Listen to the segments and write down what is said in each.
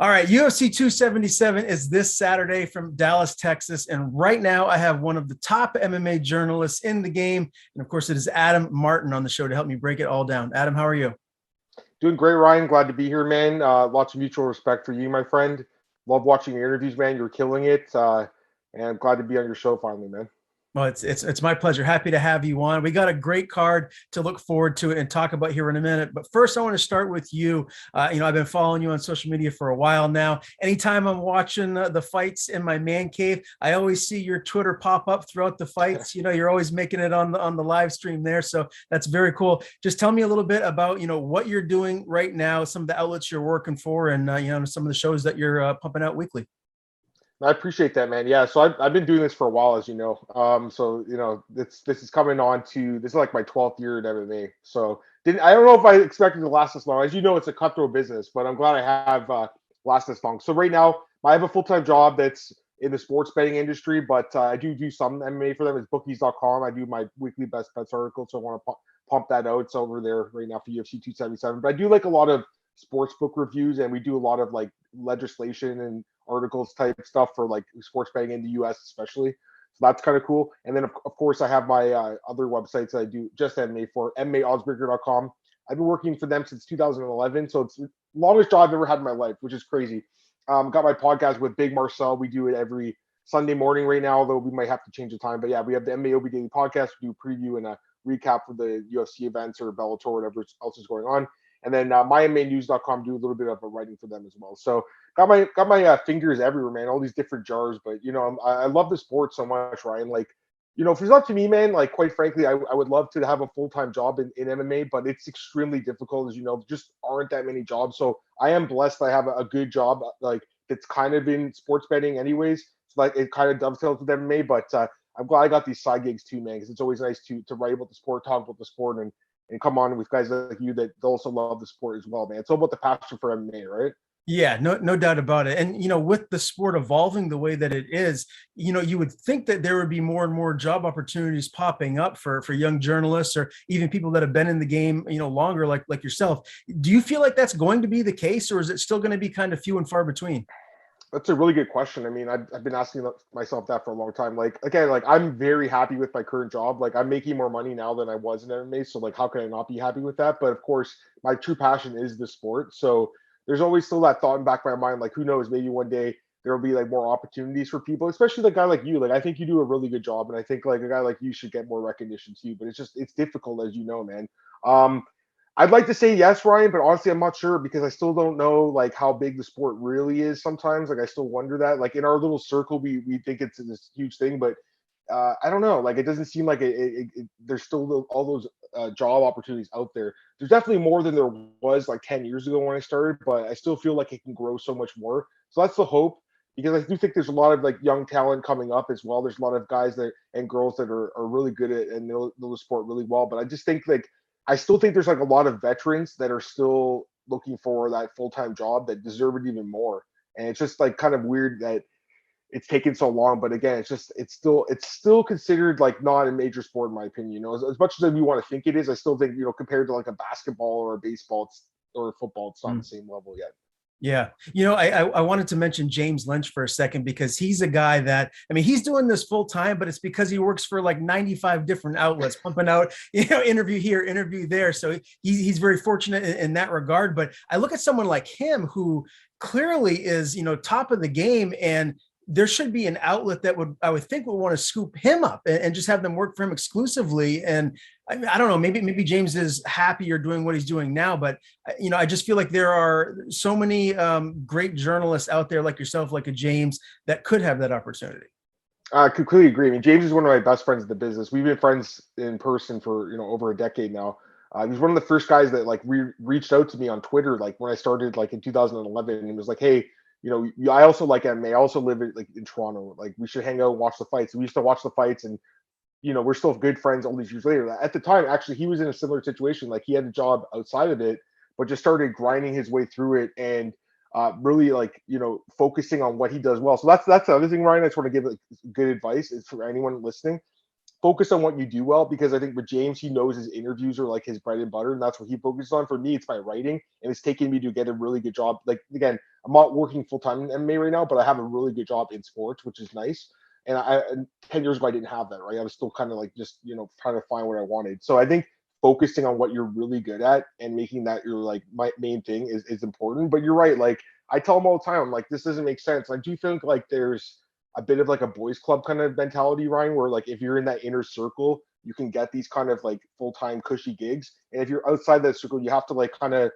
All right, UFC 277 is this Saturday from Dallas, Texas. And right now, I have one of the top MMA journalists in the game. And of course, it is Adam Martin on the show to help me break it all down. Adam, how are you? Doing great, Ryan. Glad to be here, man. Lots of mutual respect for you, my friend. Love watching your interviews, man. You're killing it. And I'm glad to be on your show finally, man. Well, it's my pleasure. Happy to have you on. We got a great card to look forward to and talk about here in a minute. But first, I want to start with you. I've been following you on social media for a while now. Anytime I'm watching the fights in my man cave, I always see your Twitter pop up throughout the fights. You're always making it on the live stream there, so that's very cool. Just tell me a little bit about what you're doing right now, some of the outlets you're working for, and some of the shows that you're pumping out weekly. I appreciate that, man. Yeah, so I've been doing this for a while, as you know. This is coming on to this is like my 12th year in MMA. So I don't know if I expected to last this long. As you know, it's a cutthroat business, but I'm glad I have last this long. So right now, I have a full-time job that's in the sports betting industry, but I do some MMA for them. It's bookies.com. I do my weekly best bets article, so I want to pump that out. It's over there right now for UFC 277. But I do like a lot of sports book reviews, and we do a lot of like legislation and articles type stuff for like sports betting in the US especially. So that's kind of cool. And then of course I have my other websites that I do just MMA for, MMAoddsbreaker.com. I've been working for them since 2011, so it's the longest job I've ever had in my life, which is crazy. Got my podcast with Big Marcel. We do it every Sunday morning right now, although we might have to change the time. But yeah, we have the MMAOB Daily Podcast. We do a preview and a recap for the UFC events or Bellator, whatever else is going on. And then MyMMAnews.com, do a little bit of writing for them as well. So got my fingers everywhere, man. All these different jars, but I love the sport so much, Ryan. Like, if it's up to me, man, like quite frankly, I would love to have a full-time job in MMA, but it's extremely difficult, as you know. There just aren't that many jobs. So I am blessed that I have a good job, like that's kind of in sports betting, anyways. So like it kind of dovetails with MMA, but I'm glad I got these side gigs too, man, because it's always nice to write about the sport, talk about the sport, and come on with guys like you that also love the sport as well, man. It's all about the passion for MMA, right? Yeah, no doubt about it. And with the sport evolving the way that it is, you would think that there would be more and more job opportunities popping up for young journalists or even people that have been in the game, longer, like yourself. Do you feel like that's going to be the case, or is it still going to be kind of few and far between? That's a really good question. I mean, I've been asking myself that for a long time. Like, again, like I'm very happy with my current job. Like, I'm making more money now than I was in MMA. So, like, how can I not be happy with that? But of course, my true passion is the sport. So there's always still that thought in the back of my mind. Like, who knows? Maybe one day there will be like more opportunities for people, especially like a guy like you. Like, I think you do a really good job, and I think like a guy like you should get more recognition too. But it's difficult, as you know, man. I'd like to say yes, Ryan, but honestly, I'm not sure because I still don't know like how big the sport really is. Sometimes, like I still wonder that. Like in our little circle, we think it's this huge thing, but I don't know. Like it doesn't seem like there's still all those job opportunities out there. There's definitely more than there was like 10 years ago when I started, but I still feel like it can grow so much more. So that's the hope because I do think there's a lot of like young talent coming up as well. There's a lot of guys that and girls that are really good at and know the sport really well. But I just think like I still think there's like a lot of veterans that are still looking for that full-time job that deserve it even more. And it's just like kind of weird that it's taken so long. But again, it's still considered like not a major sport in my opinion. As much as we want to think it is, I still think compared to like a basketball or a baseball or a football, it's not the same level yet. Yeah. I wanted to mention James Lynch for a second because he's a guy that, I mean, he's doing this full time, but it's because he works for like 95 different outlets, pumping out, interview here, interview there. So he's very fortunate in that regard. But I look at someone like him who clearly is, top of the game, and there should be an outlet that I would think would want to scoop him up and just have them work for him exclusively. And I don't know, maybe James is happier doing what he's doing now, but I just feel like there are so many great journalists out there like yourself, like a James, that could have that opportunity. I completely agree. I mean, James is one of my best friends in the business. We've been friends in person for over a decade now. He was one of the first guys that like reached out to me on Twitter, like when I started like in 2011, and he was like, "Hey, I also like MMA. I also live in Toronto. Like, we should hang out and watch the fights." We used to watch the fights, and we're still good friends all these years later. At the time, actually, he was in a similar situation. Like, he had a job outside of it, but just started grinding his way through it and really like focusing on what he does well. So that's the other thing, Ryan. I just want to give like good advice is for anyone listening. Focus on what you do well, because I think with James, he knows his interviews are like his bread and butter, and that's what he focuses on. For me, it's my writing, and it's taken me to get a really good job. Like, again, I'm not working full time in MMA right now, but I have a really good job in sports, which is nice. And 10 years ago, I didn't have that, right? I was still kind of like just, trying to find what I wanted. So I think focusing on what you're really good at and making that your like my main thing is important. But you're right. Like I tell them all the time, I'm like, this doesn't make sense. I do think like there's a bit of like a boys club kind of mentality, Ryan, where like if you're in that inner circle, you can get these kind of like full-time cushy gigs. And if you're outside that circle, you have to like kind of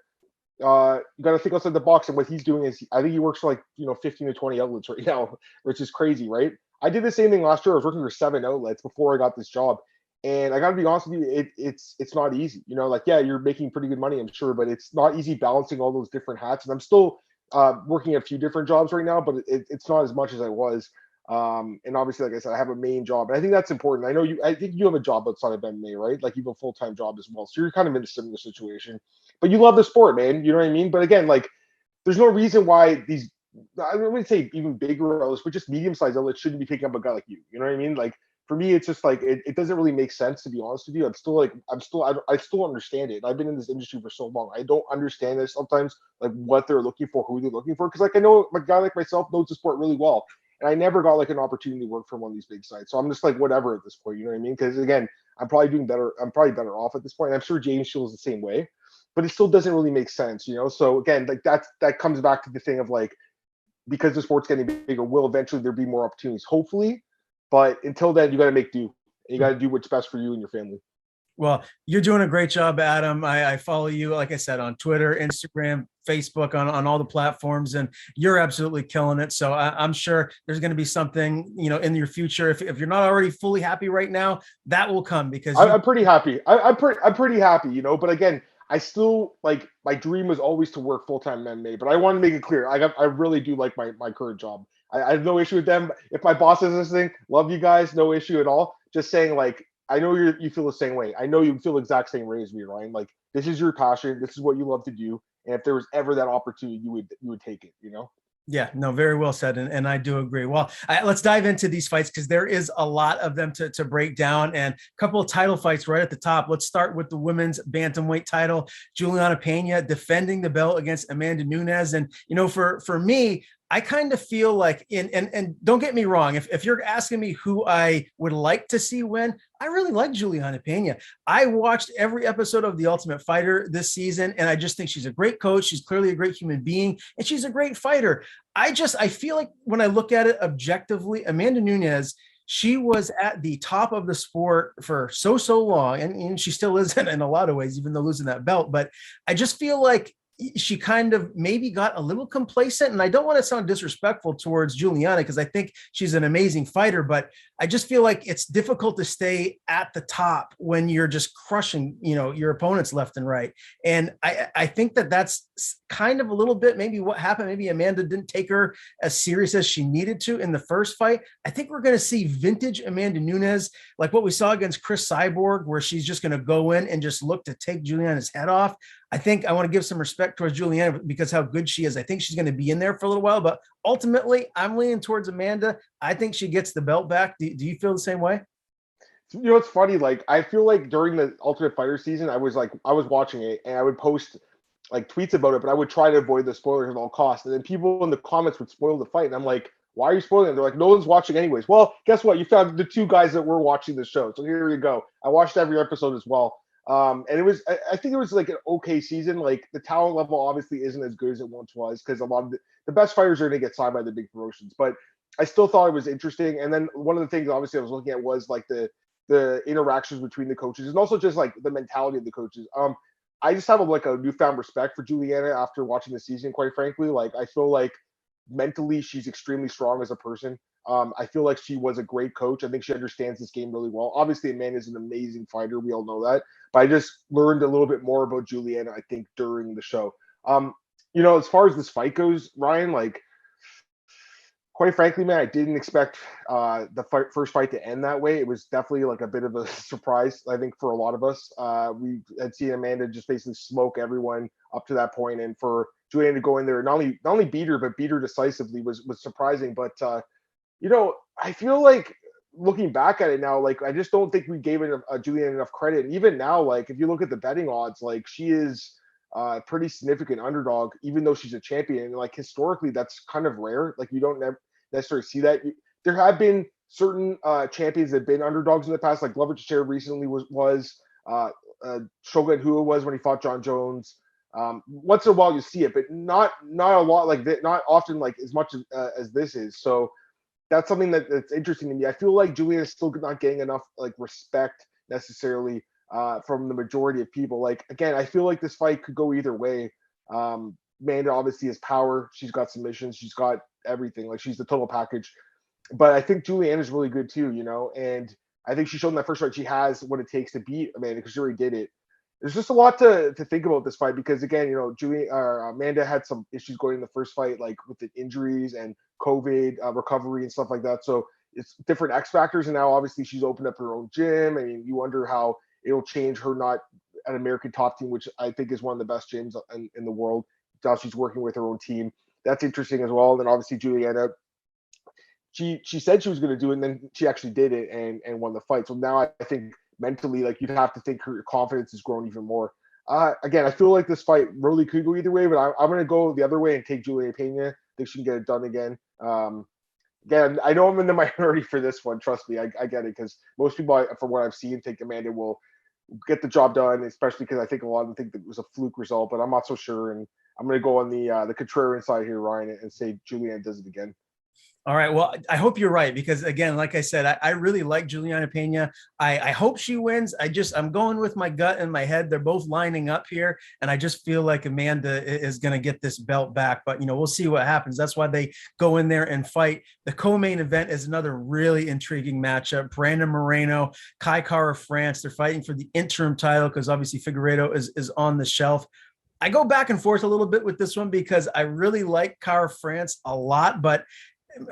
you got to think outside the box. And what he's doing is, I think he works for like 15 to 20 outlets right now, which is crazy, right? I did the same thing last year. I was working for 7 outlets before I got this job, and I got to be honest with you, it's not easy. Like yeah, you're making pretty good money, I'm sure, but it's not easy balancing all those different hats. And I'm still working a few different jobs right now, but it's not as much as I was. And obviously, like I said, I have a main job, and I think that's important. I think you have a job outside of MMA, right? Like you have a full-time job as well, so you're kind of in a similar situation. But you love the sport, man. You know what I mean? But again, like there's no reason why these, I wouldn't say even bigger outlets, but just medium-sized outlets shouldn't be picking up a guy like you. You know what I mean? Like for me, it's just like it doesn't really make sense, to be honest with you. I still understand it. I've been in this industry for so long. I don't understand this sometimes, like what they're looking for, who they're looking for, because like I know a guy like myself knows the sport really well. And I never got like an opportunity to work for one of these big sites. So I'm just like, whatever at this point, you know what I mean? Because again, I'm probably doing better. I'm probably better off at this point. And I'm sure James feels the same way, but it still doesn't really make sense, So again, like that comes back to the thing of like, because the sport's getting bigger, will eventually there be more opportunities, hopefully. But until then, you got to make do. And you got to do what's best for you and your family. Well, you're doing a great job, Adam. I follow you, like I said, on Twitter, Instagram, Facebook, on all the platforms, and you're absolutely killing it. So I'm sure there's going to be something, in your future. If you're not already fully happy right now, that will come because I'm pretty happy. I'm pretty happy, But again, I still like my dream was always to work full time MMA. But I want to make it clear, I really do like my current job. I have no issue with them. If my boss is listening, love you guys, no issue at all. Just saying, like, I know you feel the same way. I know you feel the exact same way as me, Ryan. Like this is your passion. This is what you love to do. And if there was ever that opportunity, you would take it. Yeah, no, very well said. And I do agree. Well, let's dive into these fights because there is a lot of them to break down and a couple of title fights right at the top. Let's start with the women's bantamweight title. Juliana Pena defending the belt against Amanda Nunes. And, for me, I kind of feel like and don't get me wrong, if you're asking me who I would like to see win, I really like Juliana Pena. I watched every episode of The Ultimate Fighter this season, and I just think she's a great coach. She's clearly a great human being, and she's a great fighter. I feel like when I look at it objectively, Amanda Nunes, she was at the top of the sport for so long, and she still is in a lot of ways, even though losing that belt. But I just feel like she kind of maybe got a little complacent, and I don't want to sound disrespectful towards Juliana because I think she's an amazing fighter, but I just feel like it's difficult to stay at the top when you're just crushing, your opponents left and right. And I think that's kind of a little bit maybe what happened. Maybe Amanda didn't take her as serious as she needed to in the first fight. I think we're going to see vintage Amanda Nunes, like what we saw against Chris Cyborg, where she's just going to go in and just look to take Juliana's head off. I think I want to give some respect towards Juliana because how good she is. I think she's going to be in there for a little while, but ultimately I'm leaning towards Amanda. I think she gets the belt back. Do you feel the same way? It's funny. Like, I feel like during the Ultimate Fighter season, I was watching it and I would post like tweets about it, but I would try to avoid the spoilers at all costs. And then people in the comments would spoil the fight. And I'm like, why are you spoiling it? They're like, no one's watching anyways. Well, guess what? You found the two guys that were watching the show. So here you go. I watched every episode as well. And I think it was like an okay season. Like the talent level obviously isn't as good as it once was because a lot of the best fighters are going to get signed by the big promotions. But I still thought it was interesting. And then one of the things obviously I was looking at was like the interactions between the coaches and also just like the mentality of the coaches. I just have like a newfound respect for Juliana after watching the season, quite frankly. Like I feel like mentally she's extremely strong as a person. I feel like she was a great coach. I think she understands this game really well. Obviously, Amanda is an amazing fighter. We all know that. But I just learned a little bit more about Juliana, I think, during the show. As far as this fight goes, Ryan, like, quite frankly, man, I didn't expect the first fight to end that way. It was definitely like a bit of a surprise, I think, for a lot of us. We had seen Amanda just basically smoke everyone up to that point, and for Juliana to go in there and not only beat her, but beat her decisively was surprising. But I feel like looking back at it now, like I just don't think we gave it Juliana enough credit. And even now, like if you look at the betting odds, like she is pretty significant underdog, even though she's a champion. And like historically, that's kind of rare. Like you don't necessarily see that. There have been certain champions that have been underdogs in the past, like Glover Teixeira recently was Shogun Hua was when he fought John Jones. Once in a while you see it, but not a lot like that, not often like as much as this is. So that's something that's interesting to me. I feel like Juliana is still not getting enough like respect necessarily from the majority of people. Like again, I feel like this fight could go either way. Amanda obviously has power. She's got submissions. She's got everything. Like she's the total package. But I think Juliana is really good too, and I think she showed in that first fight she has what it takes to beat Amanda because she already did it. There's just a lot to think about this fight because again, Amanda had some issues going in the first fight, like with the injuries and COVID recovery and stuff like that. So it's different X factors, and now obviously she's opened up her own gym. I mean, you wonder how it'll change her not an American top team, which I think is one of the best gyms in the world. Now she's working with her own team. That's interesting as well. And then obviously Juliana, she said she was going to do it, and then she actually did it and won the fight. So now I think mentally, like you'd have to think her confidence has grown even more. Again, I feel like this fight really could go either way, but I'm going to go the other way and take Juliana Pena. I think she can get it done again. Again, I know I'm in the minority for this one. Trust me, I get it because most people, from what I've seen, think Amanda will get the job done, especially because I think a lot of them think that it was a fluke result, but I'm not so sure. And I'm going to go on the contrarian side here, Ryan, and say Juliana does it again. All right. Well, I hope you're right because again, like I said, I really like Juliana Pena. I hope she wins. I'm going with my gut and my head. They're both lining up here, and I just feel like Amanda is going to get this belt back. But we'll see what happens. That's why they go in there and fight. The co-main event is another really intriguing matchup. Brandon Moreno, Kara France. They're fighting for the interim title because obviously Figueiredo is on the shelf. I go back and forth a little bit with this one because I really like Kara France a lot, but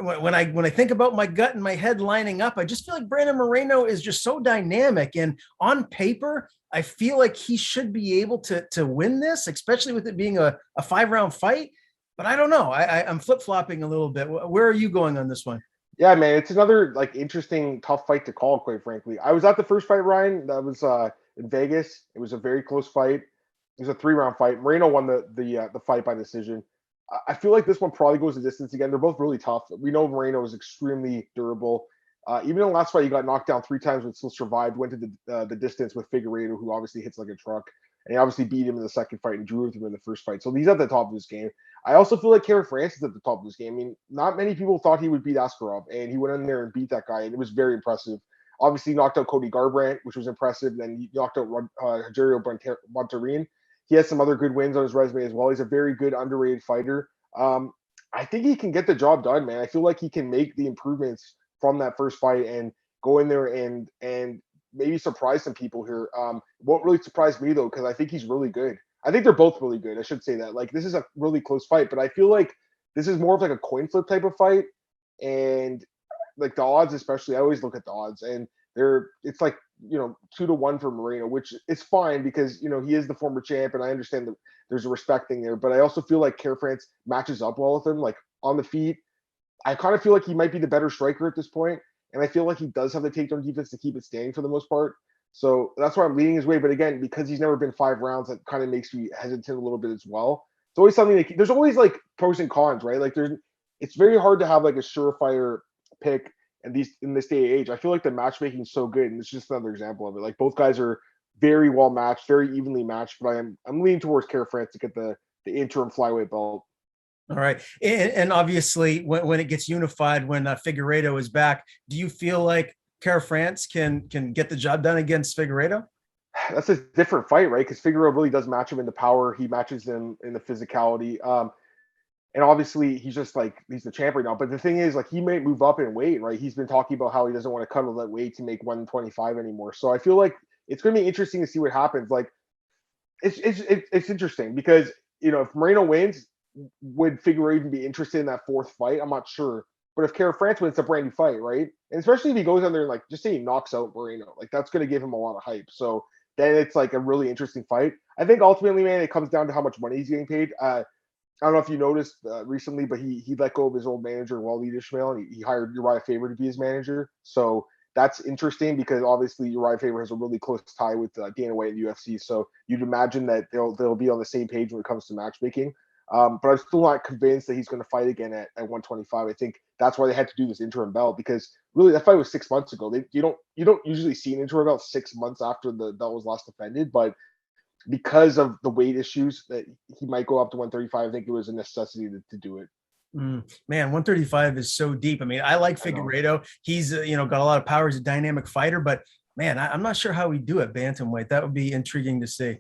when I think about my gut and my head lining up, I just feel like Brandon Moreno is just so dynamic. And on paper, I feel like he should be able to win this, especially with it being a 5-round fight. But I don't know. I'm flip-flopping a little bit. Where are you going on this one? Yeah, man, it's another like interesting, tough fight to call, quite frankly. I was at the first fight, Ryan. That was in Vegas. It was a very close fight. It was a 3-round fight. Moreno won the fight by decision. I feel like this one probably goes the distance again. They're both really tough. We know Moreno is extremely durable. Even in the last fight, he got knocked down 3 times but still survived, went to the distance with Figueiredo, who obviously hits like a truck. And he obviously beat him in the second fight and drew with him in the first fight. So he's at the top of his game. I also feel like Kara France is at the top of his game. I mean, not many people thought he would beat Askarov, and he went in there and beat that guy, and it was very impressive. Obviously, knocked out Cody Garbrandt, which was impressive. Then he knocked out Jarrell Montarin. He has some other good wins on his resume as well. He's a very good, underrated fighter. I think he can get the job done, man. I feel like he can make the improvements from that first fight and go in there and maybe surprise some people here. Won't really surprise me though, because I think he's really good. I think they're both really good. I should say that. Like this is a really close fight, but I feel like this is more of like a coin flip type of fight. And like the odds, especially, I always look at the odds, and it's like 2-1 for Moreno, which is fine because he is the former champ, and I understand that there's a respect thing there. But I also feel like Kara France matches up well with him, like on the feet. I kind of feel like he might be the better striker at this point, and I feel like he does have the takedown defense to keep it standing for the most part. So that's why I'm leaning his way. But again, because he's never been 5 rounds, that kind of makes me hesitant a little bit as well. It's always something there's always like pros and cons, right? Like it's very hard to have like a surefire pick in this day and age. I feel like the matchmaking is so good, and it's just another example of it. Like both guys are very well matched, very evenly matched. But I'm leaning towards Kara France to get the interim flyweight belt. All right, and obviously when it gets unified, when Figueiredo is back, do you feel like Kara France can get the job done against Figueiredo? That's a different fight, right? Because Figueiredo really does match him in the power. He matches him in the physicality. And obviously he's just like he's the champ right now. But the thing is, like he may move up in weight, right? He's been talking about how he doesn't want to cut all that weight to make 125 anymore. So I feel like it's going to be interesting to see what happens. Like it's interesting because if Moreno wins, would Figueiredo even be interested in that 4th fight? I'm not sure. But if Kara France wins, it's a brand new fight, right? And especially if he goes in there and like just say he knocks out Moreno, like that's going to give him a lot of hype. So then it's like a really interesting fight. I think ultimately, man, it comes down to how much money he's getting paid. I don't know if you noticed recently, but he let go of his old manager, Waleed Ismail, and he hired Uriah Faber to be his manager. So that's interesting because obviously Uriah Faber has a really close tie with Dana White and UFC. So you'd imagine that they'll be on the same page when it comes to matchmaking. But I'm still not convinced that he's going to fight again at 125. I think that's why they had to do this interim belt, because really that fight was 6 months ago. You don't usually see an interim belt 6 months after the belt was last defended, but because of the weight issues that he might go up to 135, I think it was a necessity to do it. Man, 135 is so deep. I mean, I like Figueiredo. He's got a lot of power. He's a dynamic fighter, but man, I'm not sure how we do it bantamweight. That would be intriguing to see.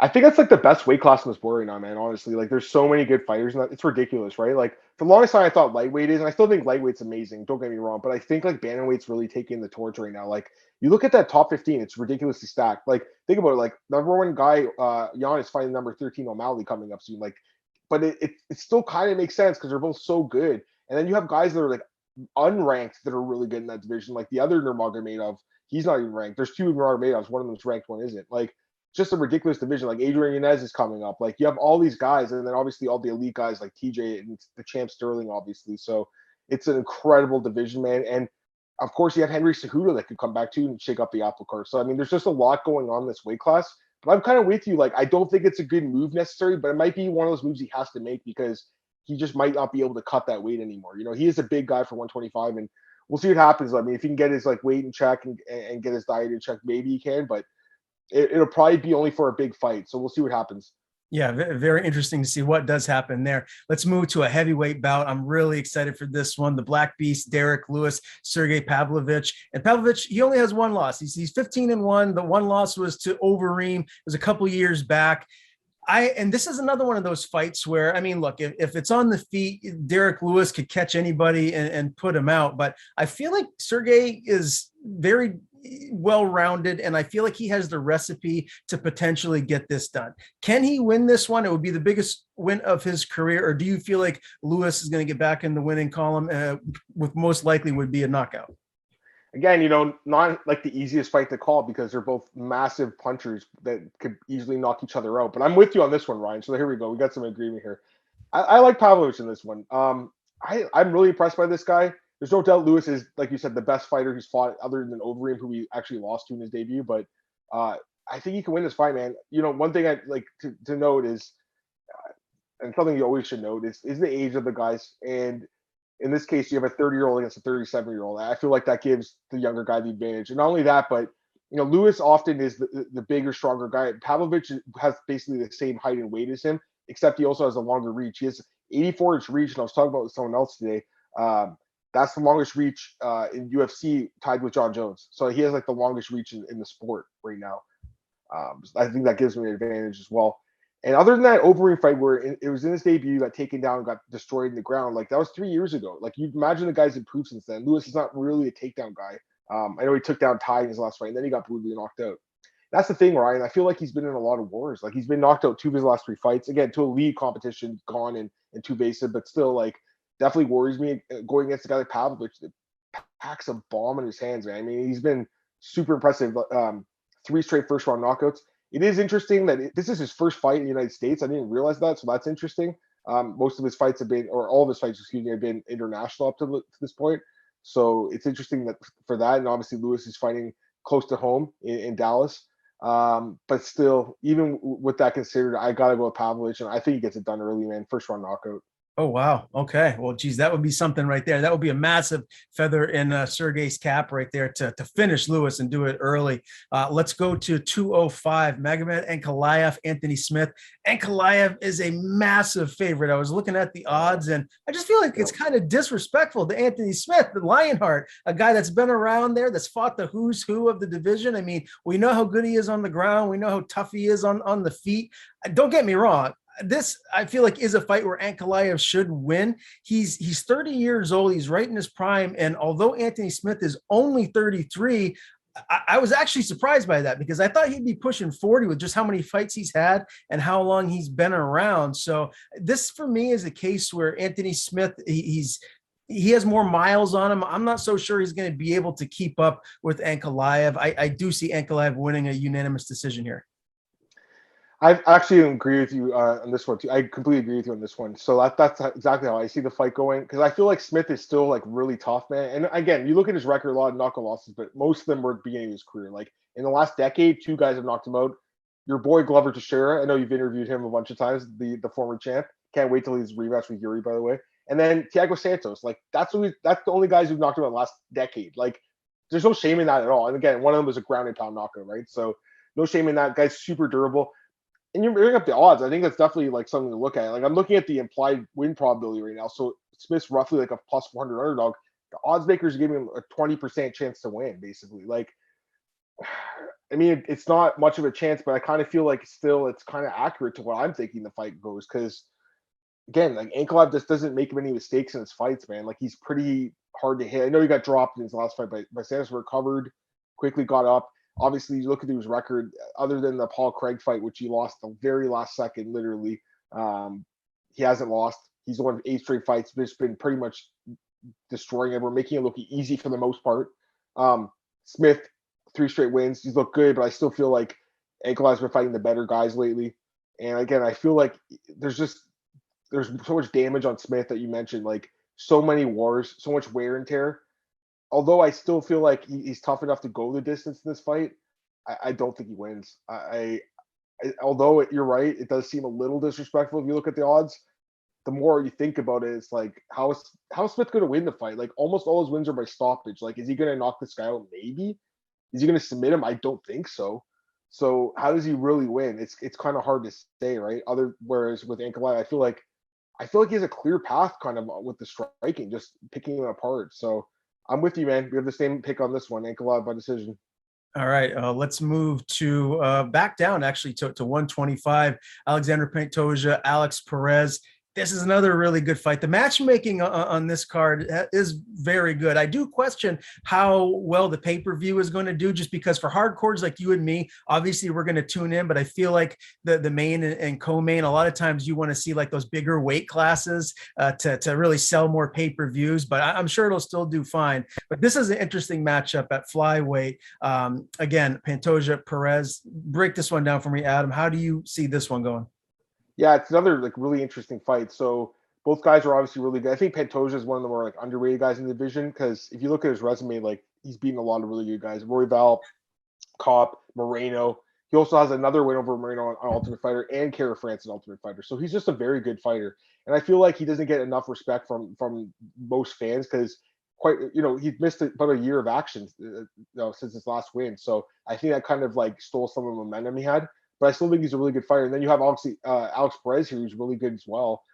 I think that's like the best weight class in this sport right now, man. Honestly, like there's so many good fighters, and it's ridiculous, right? Like for the longest time, I thought lightweight is, and I still think lightweight's amazing. Don't get me wrong, but I think like bantamweight's really taking the torch right now. Like you look at that top 15, it's ridiculously stacked. Like think about it, like number one guy, Jan is fighting number 13 O'Malley coming up soon. Like, but it still kind of makes sense because they're both so good. And then you have guys that are like unranked that are really good in that division. Like the other Nurmagomedov, he's not even ranked. There's two Nurmagomedovs, one of them's ranked, one isn't. Like just a ridiculous division. Like Adrian Yanez is coming up. Like you have all these guys, and then obviously all the elite guys like TJ and the champ Sterling, obviously. So it's an incredible division, man. And of course, you have Henry Cejudo that could come back too and shake up the apple cart. So I mean, there's just a lot going on in this weight class. But I'm kind of with you. Like I don't think it's a good move necessarily, but it might be one of those moves he has to make because he just might not be able to cut that weight anymore. You know, he is a big guy for 125, and we'll see what happens. I mean, if he can get his like weight in check and get his diet in check, maybe he can. But it'll probably be only for a big fight. So we'll see what happens. Yeah, very interesting to see what does happen there. Let's move to a heavyweight bout. I'm really excited for this one. The Black Beast, Derrick Lewis, Sergey Pavlovich. And Pavlovich, he only has one loss. He's 15-1. The one loss was to Overeem. It was a couple years back. And this is another one of those fights where, I mean, look, if it's on the feet, Derrick Lewis could catch anybody and put him out. But I feel like Sergey is very well-rounded, and I feel like he has the recipe to potentially get this done. Can he win this one? It would be the biggest win of his career, or do you feel like Lewis is going to get back in the winning column with most likely would be a knockout? Again, not like the easiest fight to call because they're both massive punchers that could easily knock each other out. But I'm with you on this one, Ryan. So here we go. We got some agreement here. I like Pavlovich in this one. I'm really impressed by this guy. There's no doubt Lewis is, like you said, the best fighter who's fought other than Overeem, who he actually lost to in his debut. But I think he can win this fight, man. One thing I'd like to note is, and something you always should note is the age of the guys. And in this case, you have a 30-year-old against a 37-year-old. I feel like that gives the younger guy the advantage. And not only that, but Lewis often is the bigger, stronger guy. Pavlovich has basically the same height and weight as him, except he also has a longer reach. He has 84-inch reach, and I was talking about with someone else today. That's the longest reach in UFC, tied with John Jones. So he has like the longest reach in the sport right now. I think that gives him an advantage as well. And other than that Overeem fight where it was in his debut, got taken down and got destroyed in the ground, like that was 3 years ago. Like you imagine the guy's improved since then. Lewis is not really a takedown guy. I know he took down Ty in his last fight, and then he got brutally knocked out. That's the thing, Ryan. I feel like he's been in a lot of wars. Like he's been knocked out 2 of his last 3 fights. Again, to a league competition, gone and too basic, but still like definitely worries me going against a guy like Pavlovich that packs a bomb in his hands, man. I mean, he's been super impressive. 3 straight first round knockouts. It is interesting that this is his first fight in the United States. I didn't realize that, so that's interesting. Most of his fights have been, or all of his fights, excuse me, have been international up to this point. So it's interesting that for that, and obviously Lewis is fighting close to home in Dallas. But still, even with that considered, I gotta go with Pavlovich, and I think he gets it done early, man. First round knockout. Oh, wow. Okay. Well, geez, that would be something right there. That would be a massive feather in Sergey's cap right there to finish Lewis and do it early. Let's go to 205, Magomed Ankalaev, Anthony Smith. Ankalaev is a massive favorite. I was looking at the odds, and I just feel like it's kind of disrespectful to Anthony Smith, the Lionheart, a guy that's been around there, that's fought the who's who of the division. I mean, we know how good he is on the ground. We know how tough he is on the feet. Don't get me wrong. This, I feel like, is a fight where Ankalaev should win. He's 30 years old. He's right in his prime. And although Anthony Smith is only 33, I was actually surprised by that because I thought he'd be pushing 40 with just how many fights he's had and how long he's been around. So this, for me, is a case where Anthony Smith, he has more miles on him. I'm not so sure he's going to be able to keep up with Ankalaev. I do see Ankalaev winning a unanimous decision here. I actually agree with you on this one too. I completely agree with you on this one. So that's exactly how I see the fight going. Because I feel like Smith is still like really tough, man. And again, you look at his record, a lot of knockout losses, but most of them were at the beginning of his career. Like in the last decade, two guys have knocked him out. Your boy Glover Teixeira, I know you've interviewed him a bunch of times, the former champ. Can't wait till he's rematch with Yuri, by the way. And then Thiago Santos, like that's the only guys who've knocked him out the last decade. Like there's no shame in that at all. And again, one of them was a ground and pound knockout, right? So no shame in that. Guy's super durable. And you bring up the odds. I think that's definitely like something to look at. Like I'm looking at the implied win probability right now. So Smith's roughly like a plus 400 underdog. The odds makers are giving him a 20% chance to win, basically. Like, I mean, it's not much of a chance, but I kind of feel like still it's kind of accurate to what I'm thinking the fight goes. Because again, like Ankalaev just doesn't make many mistakes in his fights, man. Like he's pretty hard to hit. I know he got dropped in his last fight, but Santos recovered, quickly got up. Obviously, you look at his record, other than the Paul Craig fight, which he lost the very last second, literally. He hasn't lost. He's won 8 straight fights, but it's been pretty much destroying everyone, making it look easy for the most part. Smith, 3 straight wins. He's looked good, but I still feel like Ankalaev's been fighting the better guys lately. And again, I feel like there's so much damage on Smith that you mentioned, like so many wars, so much wear and tear. Although I still feel like he's tough enough to go the distance in this fight, I don't think he wins. Although you're right, it does seem a little disrespectful if you look at the odds. The more you think about it, it's like how is Smith going to win the fight? Like almost all his wins are by stoppage. Like is he going to knock this guy out? Maybe. Is he going to submit him? I don't think so. So how does he really win? It's kind of hard to say, right? Whereas with Ankalaev, I feel like he has a clear path kind of with the striking, just picking him apart. So I'm with you, man. We have the same pick on this one. Ankalaev by decision. All right, let's move to back down actually to 125. Alexander Pantoja, Alex Perez. This is another really good fight. The matchmaking on this card is very good. I do question how well the pay-per-view is going to do, just because for hardcores like you and me, obviously we're going to tune in, but I feel like the main and co-main, a lot of times you want to see like those bigger weight classes to really sell more pay-per-views, but I'm sure it'll still do fine. But this is an interesting matchup at flyweight. Again, Pantoja, Perez. Break this one down for me, Adam. How do you see this one going? Yeah, it's another like really interesting fight. So both guys are obviously really good. I think Pantoja is one of the more like underrated guys in the division because if you look at his resume, like he's beaten a lot of really good guys. Royval, Kopp, Moreno. He also has another win over Moreno on Ultimate Fighter and Kara France on Ultimate Fighter. So he's just a very good fighter. And I feel like he doesn't get enough respect from most fans because he's missed about a year of action since his last win. So I think that kind of like stole some of the momentum he had. But I still think he's a really good fighter. And then you have obviously Alex Perez here, who's really good as well.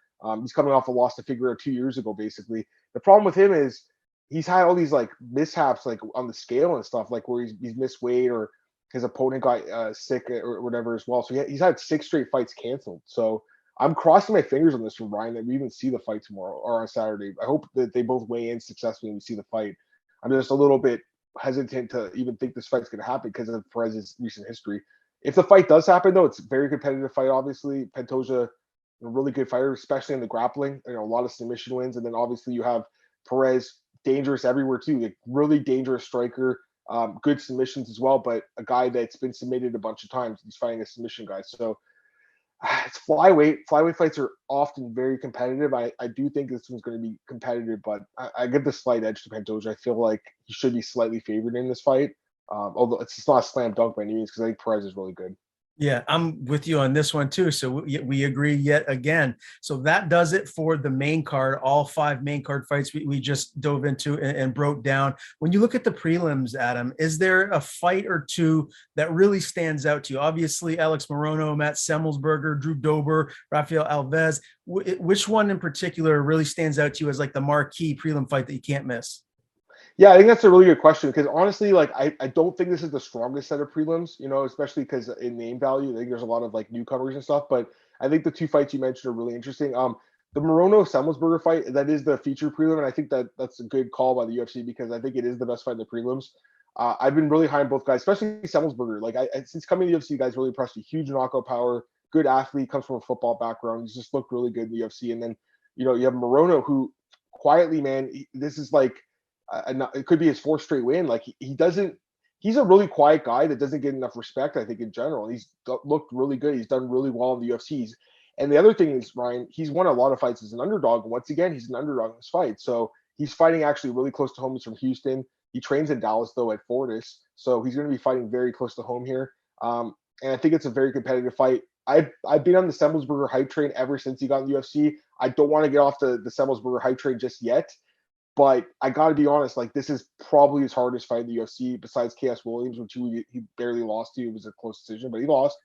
He's coming off a loss to Figueroa 2 years ago, basically. The problem with him is he's had all these like mishaps, like on the scale and stuff, like where he's missed weight or his opponent got sick or whatever as well. So he's had 6 straight fights canceled. So I'm crossing my fingers on this from Ryan that we even see the fight tomorrow or on Saturday. I hope that they both weigh in successfully and we see the fight. I'm just a little bit hesitant to even think this fight's going to happen because of Perez's recent history. If the fight does happen, though, it's a very competitive fight, obviously. Pantoja, a really good fighter, especially in the grappling. A lot of submission wins. And then obviously you have Perez, dangerous everywhere, too. Like, really dangerous striker, good submissions as well, but a guy that's been submitted a bunch of times. He's fighting a submission guy. So it's flyweight. Flyweight fights are often very competitive. I do think this one's going to be competitive, but I give the slight edge to Pantoja. I feel like he should be slightly favored in this fight. Although it's not a slam dunk by any means because I think Perez is really good. Yeah, I'm with you on this one too. So we agree yet again. So that does it for the main card, all 5 main card fights we just dove into and broke down. When you look at the prelims, Adam, is there a fight or two that really stands out to you? Obviously, Alex Moreno, Matt Semmelsberger, Drew Dober, Rafael Alves. Which one in particular really stands out to you as like the marquee prelim fight that you can't miss? Yeah, I think that's a really good question because honestly, like I don't think this is the strongest set of prelims, especially because in name value, I think there's a lot of like newcomers and stuff. But I think the 2 fights you mentioned are really interesting. The Moreno Semmelsberger fight, that is the feature prelim, and I think that's a good call by the UFC because I think it is the best fight in the prelims. I've been really high on both guys, especially Semmelsberger. Like since coming to the UFC, guys really impressed me. Huge knockout power, good athlete, comes from a football background. He's just looked really good in the UFC. And then you have Moreno, who quietly, man, this is like. It could be his 4th straight win. Like he doesn't he's a really quiet guy that doesn't get enough respect, I think, in general. He's looked really good. He's done really well in the UFCs. And the other thing is, Ryan, he's won a lot of fights as an underdog. And once again, he's an underdog in this fight. So he's fighting actually really close to home. He's from Houston. He trains in Dallas, though, at Fortis. So he's going to be fighting very close to home here. And I think it's a very competitive fight. I've been on the Semelsberger hype train ever since he got in the UFC. I don't want to get off the Semelsberger hype train just yet. But I got to be honest, like, this is probably his hardest fight in the UFC besides KS Williams, which he barely lost to. It was a close decision, but he lost.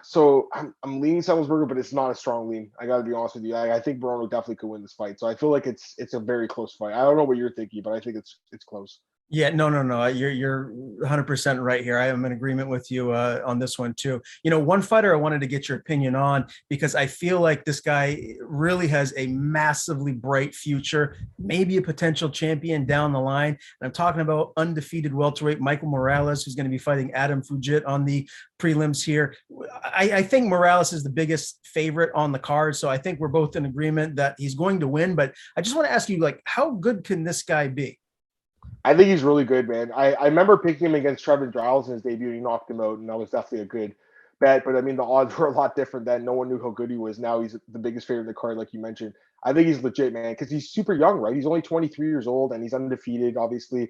So I'm leaning Semelsberger, but it's not a strong lean. I got to be honest with you. I think Moreno definitely could win this fight. So I feel like it's a very close fight. I don't know what you're thinking, but I think it's close. Yeah, no. You're 100% right here. I am in agreement with you on this one too. One fighter I wanted to get your opinion on because I feel like this guy really has a massively bright future, maybe a potential champion down the line. And I'm talking about undefeated welterweight Michael Morales, who's going to be fighting Adam Fujit on the prelims here. I think Morales is the biggest favorite on the card, so I think we're both in agreement that he's going to win. But I just want to ask you, like, how good can this guy be? I think he's really good, man. I remember picking him against Trevor Giles in his debut. He knocked him out, and that was definitely a good bet. But I mean, the odds were a lot different then. No one knew how good he was. Now he's the biggest favorite in the card, like you mentioned. I think he's legit, man, because he's super young, right? He's only 23 years old, and he's undefeated, obviously.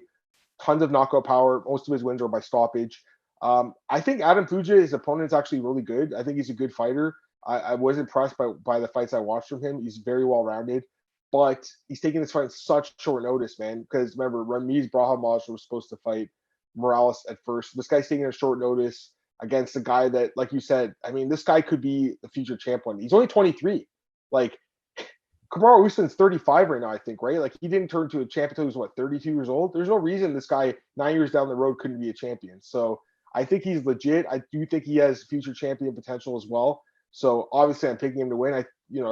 Tons of knockout power. Most of his wins are by stoppage. I think Adam Fuji, his opponent's actually really good. I think he's a good fighter. I was impressed by the fights I watched from him. He's very well-rounded. But he's taking this fight in such short notice, man. Because remember, Ramiz Brahimaj was supposed to fight Morales at first. This guy's taking a short notice against a guy that, like you said, I mean, this guy could be the future champ one. He's only 23. Like, Kamaru Usman's 35 right now, I think, right? Like, he didn't turn to a champ until he was, 32 years old? There's no reason this guy 9 years down the road couldn't be a champion. So I think he's legit. I do think he has future champion potential as well. So obviously I'm picking him to win. I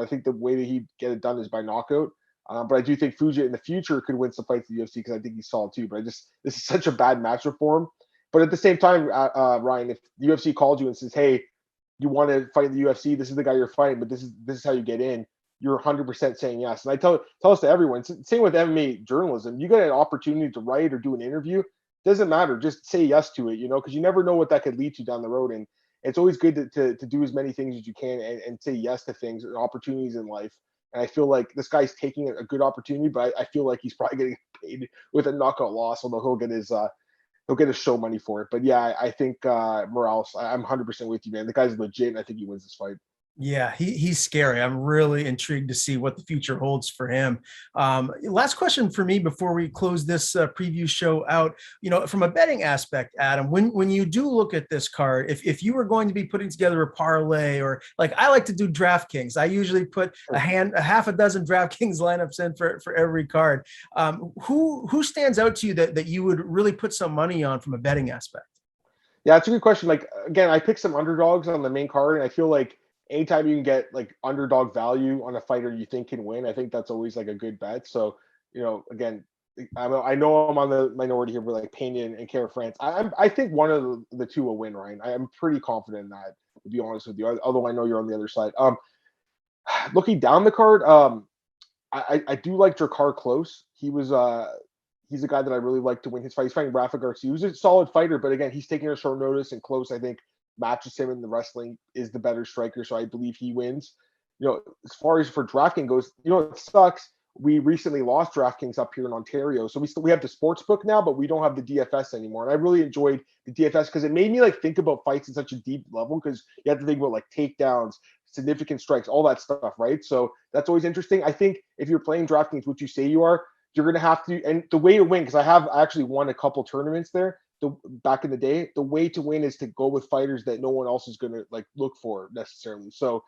think the way that he'd get it done is by knockout. But I do think Fuji in the future could win some fights in the UFC because I think he's solid too. But this is such a bad matchup for him. But at the same time, Ryan, if the UFC called you and says, "Hey, you want to fight in the UFC? This is the guy you're fighting, but this is how you get in," you're 100% saying yes. And I tell us to everyone, same with MMA journalism. You get an opportunity to write or do an interview, doesn't matter. Just say yes to it, because you never know what that could lead to down the road. And it's always good to do as many things as you can and say yes to things and opportunities in life. And I feel like this guy's taking a good opportunity, but I feel like he's probably getting paid with a knockout loss, although he'll get his show money for it. But yeah, I think Morales, I'm 100% with you, man. The guy's legit, and I think he wins this fight. Yeah, he's scary. I'm really intrigued to see what the future holds for him. Last question for me before we close this preview show out. From a betting aspect, Adam, when you do look at this card, if you were going to be putting together a parlay, or like I like to do Draftkings, I usually put a half a dozen Draftkings lineups in for every card. Who stands out to you that you would really put some money on from a betting aspect? Yeah, it's a good question. Like, again, I picked some underdogs on the main card, and I feel like anytime you can get like underdog value on a fighter you think can win, I think that's always like a good bet. So, again, I know I'm on the minority here with like Pena and Kara France. I think one of the two will win, Ryan. I am pretty confident in that, to be honest with you. Although I know you're on the other side. Looking down the card, I do like Drakkar Close. He's a guy that I really like to win his fight. He's fighting Rafa Garcia, who's a solid fighter, but again, he's taking a short notice, and Close, I think, matches him in the wrestling, is the better striker, so I believe he wins. As far as for DraftKings goes, it sucks. We recently lost DraftKings up here in Ontario, so we have the sports book now, but we don't have the DFS anymore. And I really enjoyed the DFS because it made me like think about fights at such a deep level, because you have to think about like takedowns, significant strikes, all that stuff, right? So that's always interesting. I think if you're playing DraftKings, which you say you are, you're going to have to, and the way to win, because I have actually won a couple tournaments there, back in the day, the way to win is to go with fighters that no one else is going to like look for necessarily. So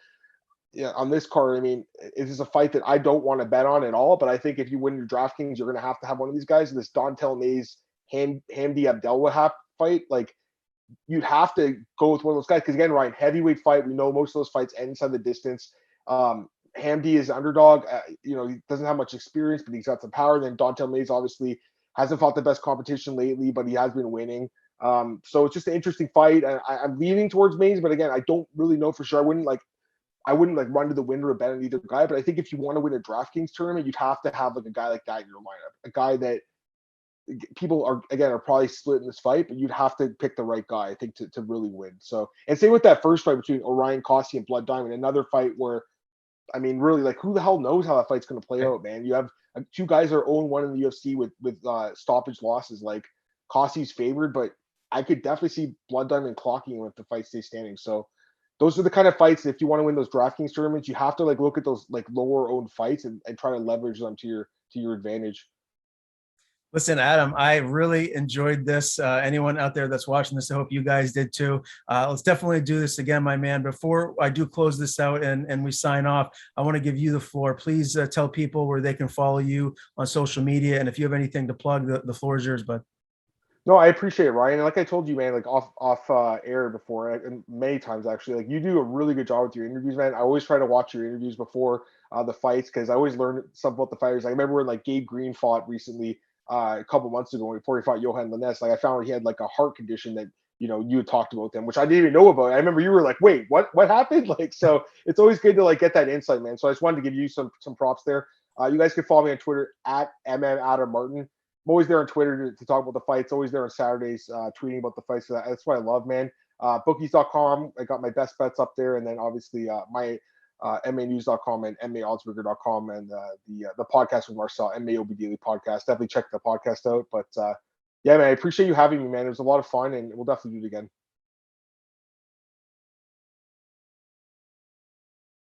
yeah, on this card, I mean, it is a fight that I don't want to bet on at all, but I think if you win your DraftKings, you're going to have one of these guys. This Dontel Mays Hamdi Abdelwahab fight, like, you'd have to go with one of those guys, because again, Ryan, heavyweight fight, we know most of those fights end inside the distance. Hamdi is underdog. He doesn't have much experience, but he's got some power. Then Dontel Mays obviously hasn't fought the best competition lately, but he has been winning. So it's just an interesting fight. I'm leaning towards Mays, but again, I don't really know for sure. I wouldn't run to the winner or bet on either guy. But I think if you want to win a DraftKings tournament, you'd have to have like a guy like that in your lineup, a guy that people are probably split in this fight, but you'd have to pick the right guy, I think, to really win. So, and same with that first fight between Orion Cossie and Blood Diamond, another fight where, I mean, really, like, who the hell knows how that fight's going to play out, man? You have two guys that are 0-1 in the UFC with stoppage losses. Like, Cossie's favored, but I could definitely see Blood Diamond clocking him if the fight stays standing. So those are the kind of fights, if you want to win those DraftKings tournaments, you have to like look at those like lower owned fights and try to leverage them to your advantage. Listen, Adam, I really enjoyed this. Anyone out there that's watching this, I hope you guys did too. Let's definitely do this again, my man. Before I do close this out and we sign off, I want to give you the floor. Please tell people where they can follow you on social media. And if you have anything to plug, the floor is yours, bud. No, I appreciate it, Ryan. And like I told you, man, like off air before, and many times actually, like you do a really good job with your interviews, man. I always try to watch your interviews before the fights because I always learn something about the fighters. I remember when like Gabe Green fought recently a couple months ago before he fought Johan Lanes. Like I found he had like a heart condition that you had talked about them, which I didn't even know about. I remember you were like, "Wait, what happened?" Like, so it's always good to like get that insight, man. So I just wanted to give you some props there. You guys can follow me on Twitter at @MMAdamMartin. I'm always there on Twitter to talk about the fights. Always there on Saturdays, tweeting about the fights. So that's what I love, man. Bookies.com. I got my best bets up there, and then obviously my MAnews.com and MAOddsBreaker.com and the podcast with Marcel, MAOB Daily Podcast. Definitely check the podcast out. But yeah, man, I appreciate you having me, man. It was a lot of fun, and we'll definitely do it again.